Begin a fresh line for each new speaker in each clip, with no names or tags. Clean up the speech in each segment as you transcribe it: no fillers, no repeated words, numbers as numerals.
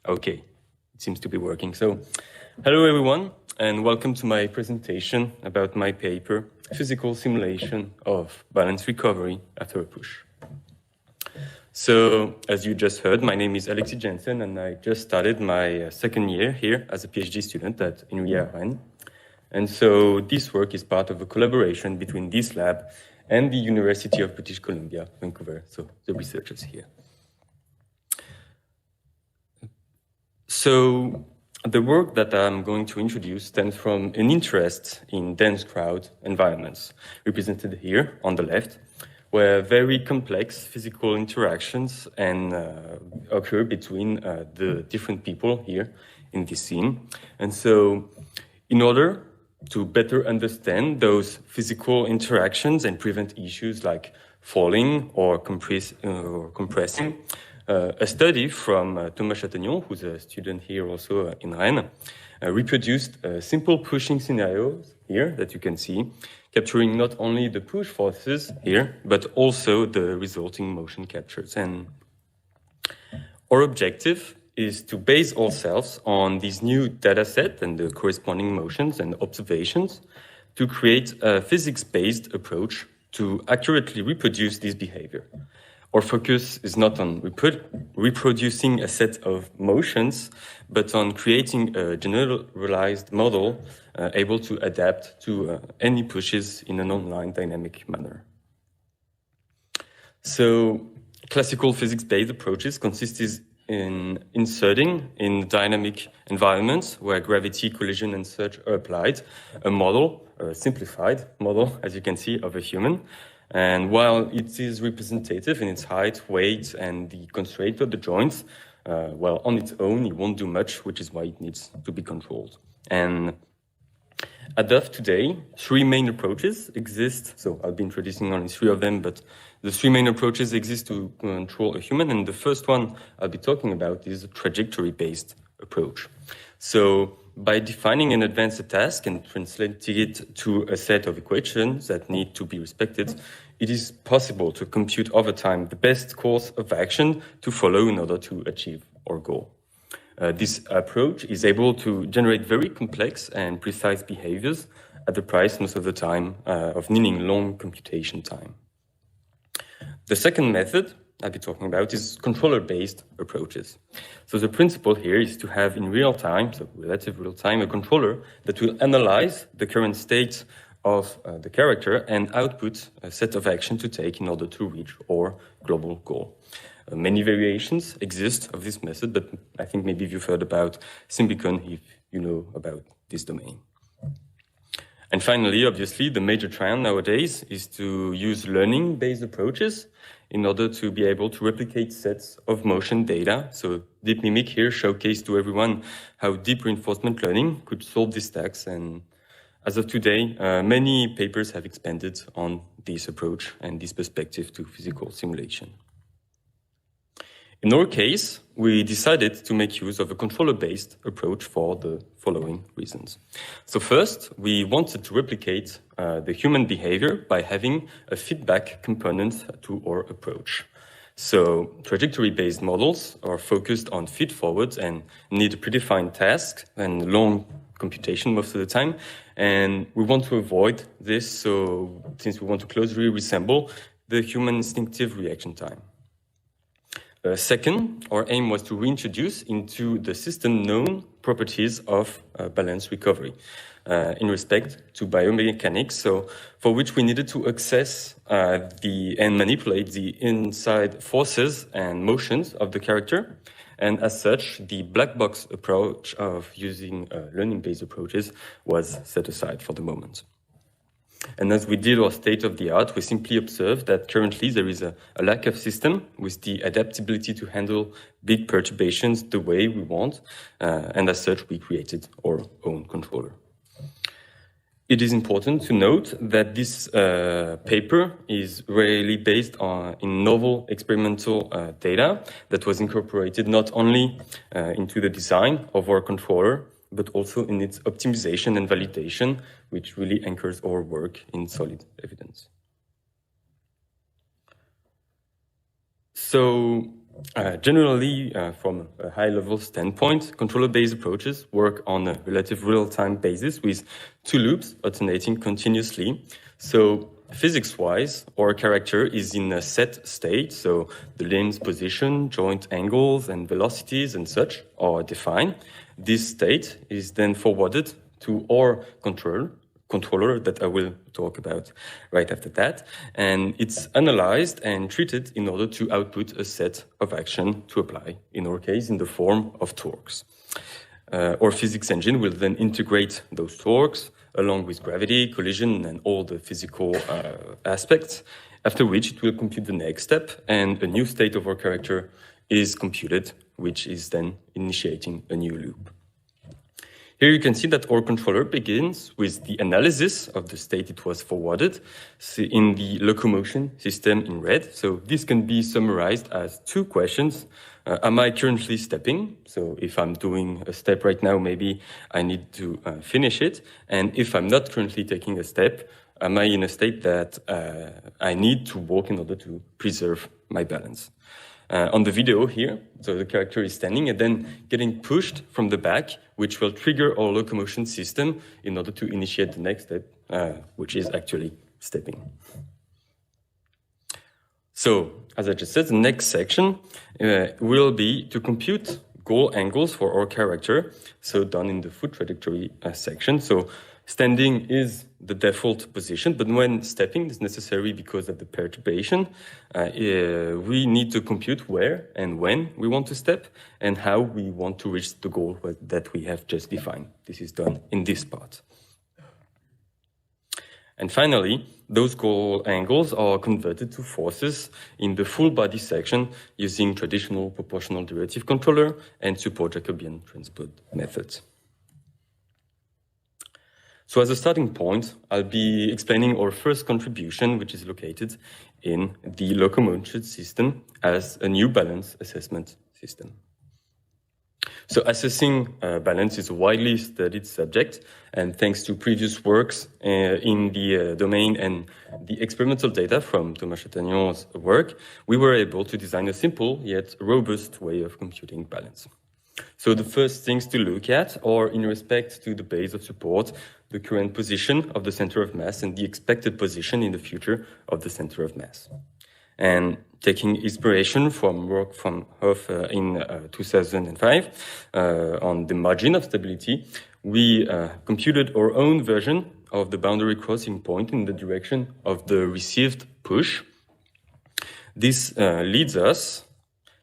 Okay, it seems to be working. So, hello everyone, and welcome to my presentation about my paper, Physical Simulation of Balance Recovery After a Push. So, as you just heard, my name is Alexis Jensen, and I just started my second year here as a PhD student at InriaRennes. And so this work is part of a collaboration between this lab and the University of British Columbia, Vancouver, so the researchers here. So the work that I'm going to introduce stems from an interest in dense crowd environments, represented here on the left, where very complex physical interactions occur between the different people here in this scene. And so in order to better understand those physical interactions and prevent issues like falling or compressing, a study from Thomas Chatagnon, who's a student here also in Rennes, reproduced simple pushing scenarios here that you can see, capturing not only the push forces here, but also the resulting motion captures. And our objective is to base ourselves on this new data set and the corresponding motions and observations to create a physics-based approach to accurately reproduce this behavior. Our focus is not on reproducing a set of motions, but on creating a generalized model able to adapt to any pushes in an online dynamic manner. So classical physics-based approaches consist in inserting in dynamic environments where gravity, collision, and such are applied, a model, a simplified model, as you can see, of a human. And while it is representative in its height, weight, and the constraint of the joints, well, on its own, it won't do much, which is why it needs to be controlled. And at DUF today, three main approaches exist. So I'll be introducing only three of them, but the three main approaches exist to control a human. And the first one I'll be talking about is a trajectory-based approach. So by defining in advance a task and translating it to a set of equations that need to be respected, it is possible to compute over time the best course of action to follow in order to achieve our goal. This approach is able to generate very complex and precise behaviors at the price, most of the time, of needing long computation time. The second method I'll be talking about is controller-based approaches. So the principle here is to have in real time, so relative real time, a controller that will analyze the current state of the character and output a set of action to take in order to reach our global goal. Many variations exist of this method, but I think maybe you've heard about Simbicon if you know about this domain. And finally, obviously, the major trend nowadays is to use learning-based approaches in order to be able to replicate sets of motion data. So Deep Mimic here showcased to everyone how deep reinforcement learning could solve these tasks. And as of today, many papers have expanded on this approach and this perspective to physical simulation. In our case, we decided to make use of a controller-based approach for the following reasons. So first, we wanted to replicate the human behavior by having a feedback component to our approach. So trajectory-based models are focused on feed-forwards and need predefined tasks and long computation most of the time. And we want to avoid this, so since we want to closely resemble the human instinctive reaction time. Second, our aim was to reintroduce into the system known properties of balance recovery in respect to biomechanics, so for which we needed to access and manipulate the inside forces and motions of the character. And as such, the black box approach of using learning-based approaches was set aside for the moment. And as we did our state-of-the-art, we simply observed that currently there is a lack of system with the adaptability to handle big perturbations the way we want. And as such, we created our own controller. It is important to note that this paper is really based in novel experimental data that was incorporated not only into the design of our controller, but also in its optimization and validation, which really anchors our work in solid evidence. So Generally, from a high-level standpoint, controller-based approaches work on a relative real-time basis with two loops alternating continuously. So physics-wise, our character is in a set state, so the limbs' position, joint angles, and velocities and such are defined. This state is then forwarded to our controller that I will talk about right after that. And it's analyzed and treated in order to output a set of action to apply, in our case, in the form of torques. Our physics engine will then integrate those torques along with gravity, collision, and all the physical aspects, after which it will compute the next step, and a new state of our character is computed, which is then initiating a new loop. Here you can see that our controller begins with the analysis of the state it was forwarded in the locomotion system in red. So this can be summarized as two questions. Am I currently stepping? So if I'm doing a step right now, maybe I need to finish it. And if I'm not currently taking a step, am I in a state that I need to walk in order to preserve my balance? On the video here, so the character is standing and then getting pushed from the back, which will trigger our locomotion system in order to initiate the next step, which is actually stepping. So, as I just said, the next section will be to compute goal angles for our character, so done in the foot trajectory section. So standing is the default position, but when stepping is necessary because of the perturbation, we need to compute where and when we want to step and how we want to reach the goal that we have just defined. This is done in this part. And finally, those goal angles are converted to forces in the full body section using traditional proportional derivative controller and support Jacobian transport methods. So as a starting point, I'll be explaining our first contribution, which is located in the locomotion system as a new balance assessment system. So assessing balance is a widely studied subject, and thanks to previous works in the domain and the experimental data from Thomas Chatagnon's work, we were able to design a simple yet robust way of computing balance. So the first things to look at are, in respect to the base of support, the current position of the center of mass and the expected position in the future of the center of mass. And taking inspiration from work from Hoff in 2005 on the margin of stability, we computed our own version of the boundary crossing point in the direction of the received push. This leads us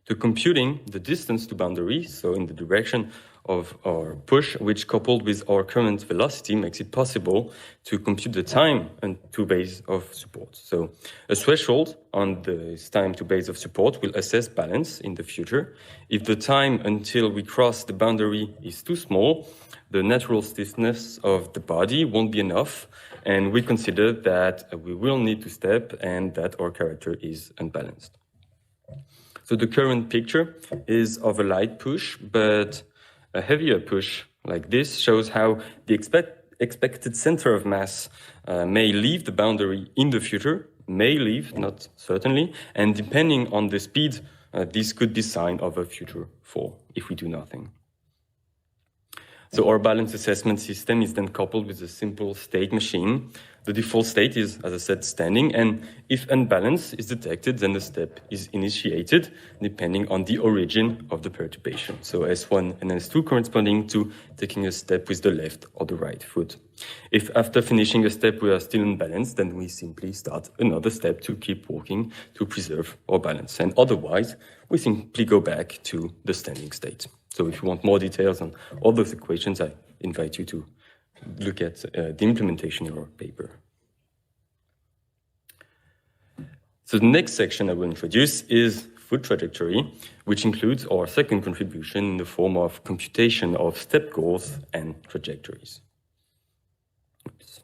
to computing the distance to boundary, so in the direction of our push, which coupled with our current velocity makes it possible to compute the time to base of support. So a threshold on this time to base of support will assess balance in the future. If the time until we cross the boundary is too small, the natural stiffness of the body won't be enough, and we consider that we will need to step and that our character is unbalanced. So the current picture is of a light push, but a heavier push like this shows how the expected center of mass may leave the boundary in the future, may leave, not certainly, and depending on the speed, this could be sign of a future fall if we do nothing. So our balance assessment system is then coupled with a simple state machine. The default state is, as I said, standing, and if unbalance is detected, then the step is initiated depending on the origin of the perturbation. So S1 and S2 corresponding to taking a step with the left or the right foot. If after finishing a step we are still unbalanced, then we simply start another step to keep walking to preserve our balance. And otherwise, we simply go back to the standing state. So if you want more details on all those equations, I invite you to look at the implementation in our paper. So the next section I will introduce is foot trajectory, which includes our second contribution in the form of computation of step goals and trajectories. Oops.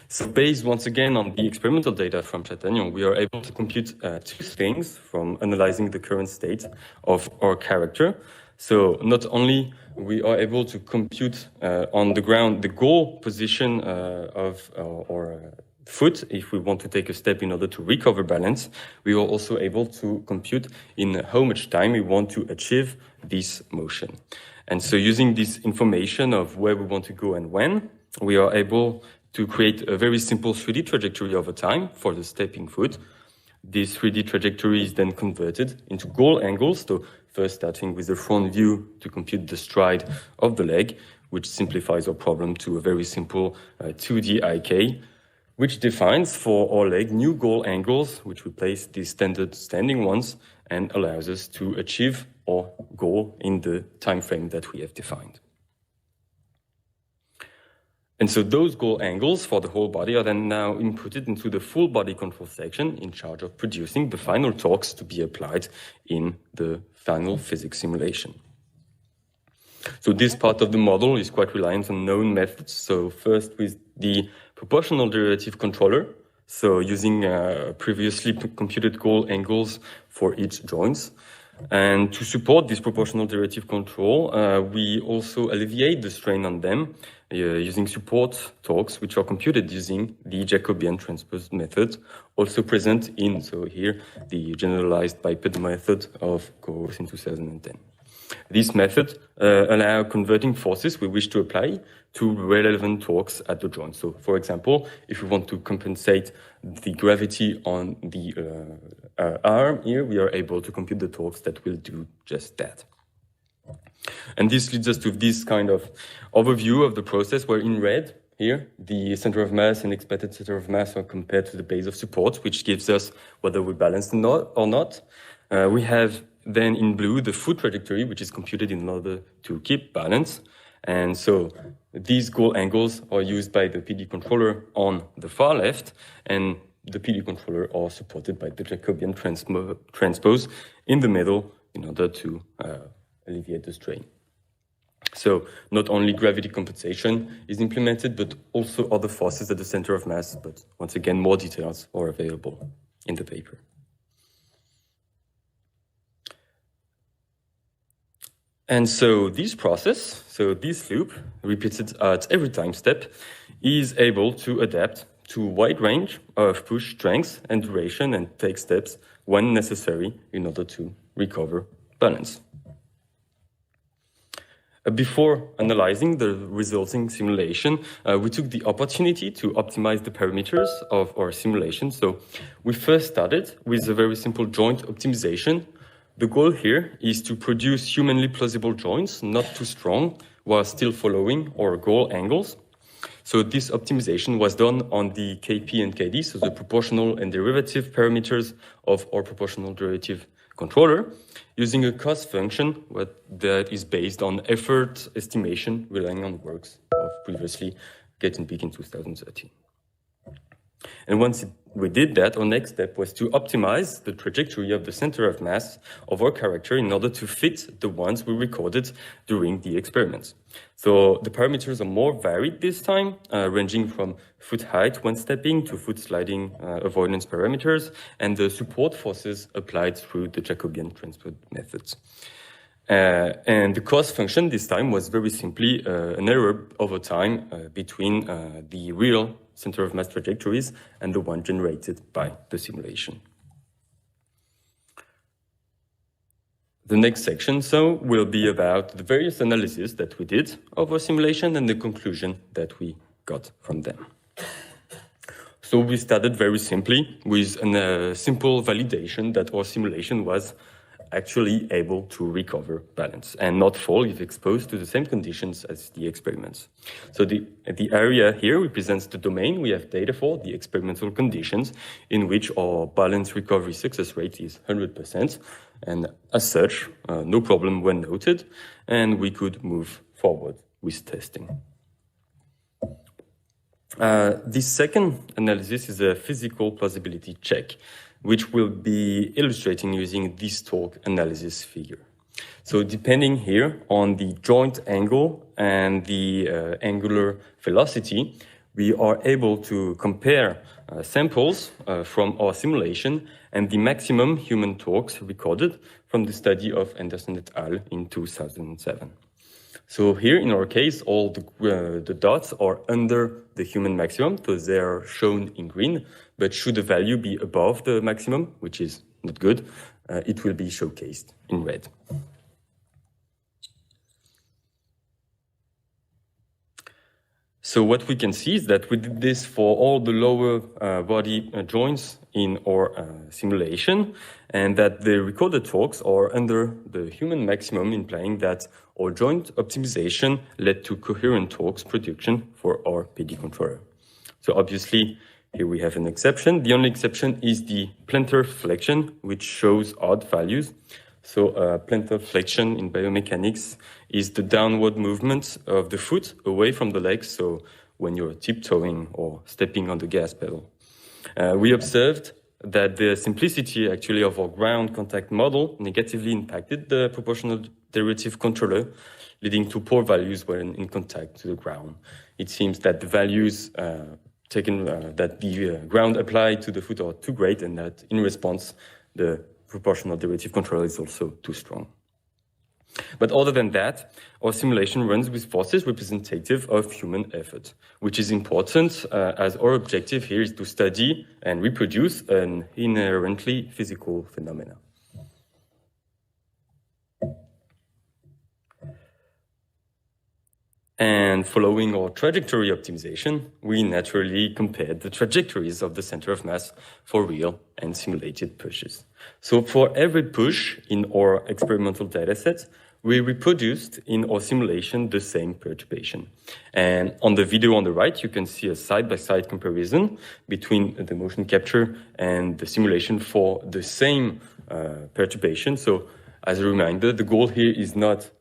So based once again on the experimental data from Chatagnon, we are able to compute two things from analyzing the current state of our character. So not only we are able to compute on the ground the goal position of our foot, if we want to take a step in order to recover balance, we are also able to compute in how much time we want to achieve this motion. And so using this information of where we want to go and when, we are able to create a very simple 3D trajectory over time for the stepping foot. This 3D trajectory is then converted into goal angles, so first starting with the front view to compute the stride of the leg, which simplifies our problem to a very simple 2D IK, which defines for our leg new goal angles, which replace the standard standing ones and allows us to achieve our goal in the time frame that we have defined. And so those goal angles for the whole body are then now inputted into the full body control section in charge of producing the final torques to be applied in the final physics simulation. So this part of the model is quite reliant on known methods. So first with the proportional derivative controller, so using previously computed goal angles for each joints. And to support this proportional derivative control, we also alleviate the strain on them using support torques, which are computed using the Jacobian transpose method, also present in, so here, the generalized biped method of Khoshsiyar in 2010. This method allows converting forces we wish to apply to relevant torques at the joint. So, for example, if we want to compensate the gravity on the arm here, we are able to compute the torques that will do just that. And this leads us to this kind of overview of the process where in red, here, the center of mass and expected center of mass are compared to the base of support, which gives us whether we're balanced or not. We have then in blue the foot trajectory, which is computed in order to keep balance. And so these goal angles are used by the PD controller on the far left, and the PD controller are supported by the Jacobian transpose in the middle in order to alleviate the strain. So not only gravity compensation is implemented, but also other forces at the center of mass. But once again, more details are available in the paper. And so this process, so this loop, repeated at every time step, is able to adapt to a wide range of push strength and duration and take steps when necessary in order to recover balance. Before analyzing the resulting simulation, we took the opportunity to optimize the parameters of our simulation. So we first started with a very simple joint optimization. The goal here is to produce humanly plausible joints, not too strong, while still following our goal angles. So this optimization was done on the Kp and Kd, so the proportional and derivative parameters of our proportional derivative controller, using a cost function that is based on effort estimation relying on works of previously getting big in 2013. And once we did that, our next step was to optimize the trajectory of the center of mass of our character in order to fit the ones we recorded during the experiments. So the parameters are more varied this time, ranging from foot height when stepping to foot sliding avoidance parameters, and the support forces applied through the Jacobian transpose methods. And the cost function this time was very simply an error over time between the real center of mass trajectories and the one generated by the simulation. The next section, so, will be about the various analyses that we did of our simulation and the conclusion that we got from them. So we started very simply with a simple validation that our simulation was actually able to recover balance and not fall if exposed to the same conditions as the experiments. So the area here represents the domain we have data for, the experimental conditions, in which our balance recovery success rate is 100%. And as such, no problem were noted, and we could move forward with testing. This second analysis is a physical plausibility check, which will be illustrating using this torque analysis figure. So depending here on the joint angle and the angular velocity, we are able to compare samples from our simulation and the maximum human talks recorded from the study of Anderson et al. In 2007. So here, in our case, all the dots are under the human maximum, so they are shown in green, but should the value be above the maximum, which is not good, it will be showcased in red. So what we can see is that we did this for all the lower body joints in our simulation, and that the recorded talks are under the human maximum, implying that our joint optimization led to coherent talks production for our PD controller. So obviously, here we have an exception. The only exception is the plantar flexion, which shows odd values. So plantar flexion in biomechanics is the downward movement of the foot away from the legs, so when you're tiptoeing or stepping on the gas pedal. We observed that the simplicity actually of our ground contact model negatively impacted the proportional derivative controller, leading to poor values when in contact to the ground. It seems that the values that the ground applied to the foot are too great, and that in response, the proportional derivative controller is also too strong. But other than that, our simulation runs with forces representative of human effort, which is important as our objective here is to study and reproduce an inherently physical phenomena. And following our trajectory optimization, we naturally compared the trajectories of the center of mass for real and simulated pushes. So for every push in our experimental dataset, we reproduced in our simulation the same perturbation. And on the video on the right, you can see a side-by-side comparison between the motion capture and the simulation for the same perturbation. So as a reminder, the goal here is not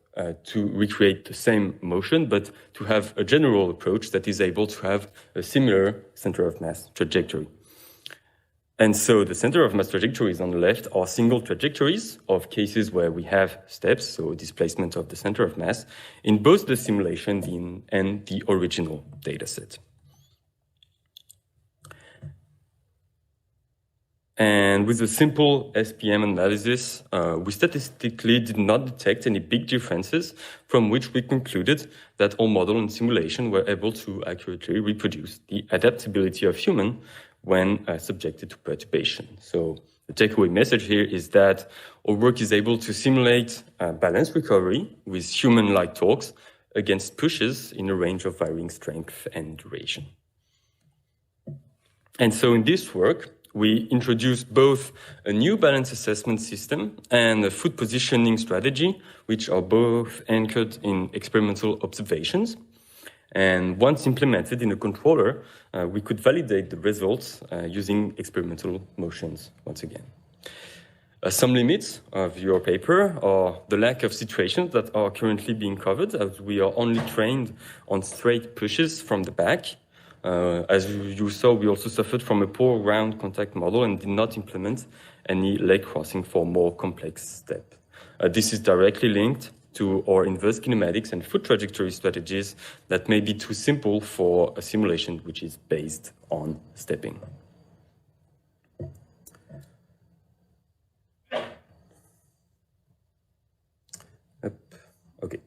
to recreate the same motion, but to have a general approach that is able to have a similar center of mass trajectory. And so the center of mass trajectories on the left are single trajectories of cases where we have steps, so displacement of the center of mass, in both the simulation and the original dataset. And with a simple SPM analysis, we statistically did not detect any big differences, from which we concluded that our model and simulation were able to accurately reproduce the adaptability of human when subjected to perturbation. So the takeaway message here is that our work is able to simulate balance recovery with human-like torques against pushes in a range of varying strength and duration. And so in this work, we introduced both a new balance assessment system and a foot positioning strategy, which are both anchored in experimental observations. And once implemented in a controller, we could validate the results using experimental motions once again. Some limits of your paper are the lack of situations that are currently being covered, as we are only trained on straight pushes from the back. As you saw, we also suffered from a poor ground contact model and did not implement any leg crossing for more complex steps. This is directly linked to our inverse kinematics and foot trajectory strategies that may be too simple for a simulation which is based on stepping. Okay.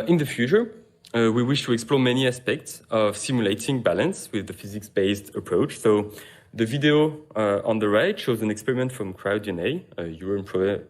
In the future, we wish to explore many aspects of simulating balance with the physics-based approach. So the video on the right shows an experiment from CrowdDNA, a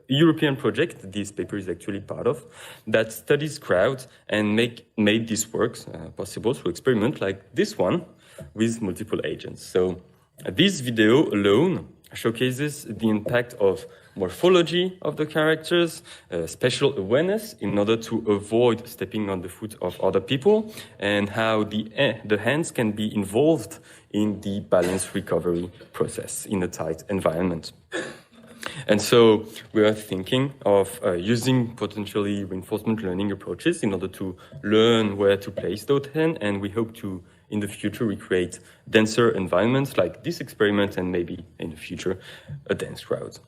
European project this paper is actually part of, that studies crowds and made these works possible to experiment like this one with multiple agents. So this video alone showcases the impact of morphology of the characters, spatial awareness in order to avoid stepping on the foot of other people, and how the hands can be involved in the balance recovery process in a tight environment. And so we are thinking of using potentially reinforcement learning approaches in order to learn where to place those hands, and we hope to in the future recreate denser environments like this experiment, and maybe in the future a dense crowd.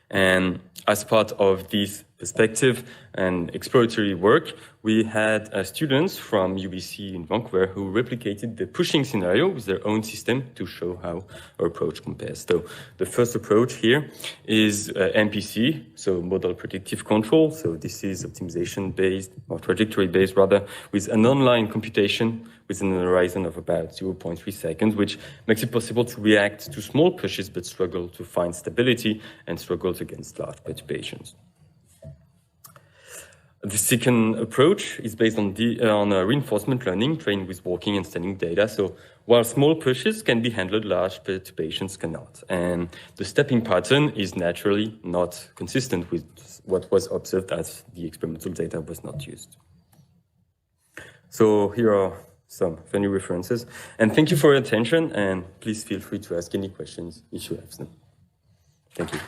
And as part of this perspective and exploratory work, we had students from UBC in Vancouver who replicated the pushing scenario with their own system to show how our approach compares. So the first approach here is MPC, so model predictive control. So this is optimization-based, or trajectory-based rather, with an online computation within a horizon of about 0.3 seconds, which makes it possible to react to small pushes but struggle to find stability and struggles against large perturbations. The second approach is based on reinforcement learning trained with walking and standing data. So while small pushes can be handled, large perturbations cannot. And the stepping pattern is naturally not consistent with what was observed as the experimental data was not used. So here are some funny references. And thank you for your attention, and please feel free to ask any questions if you have them. Thank you.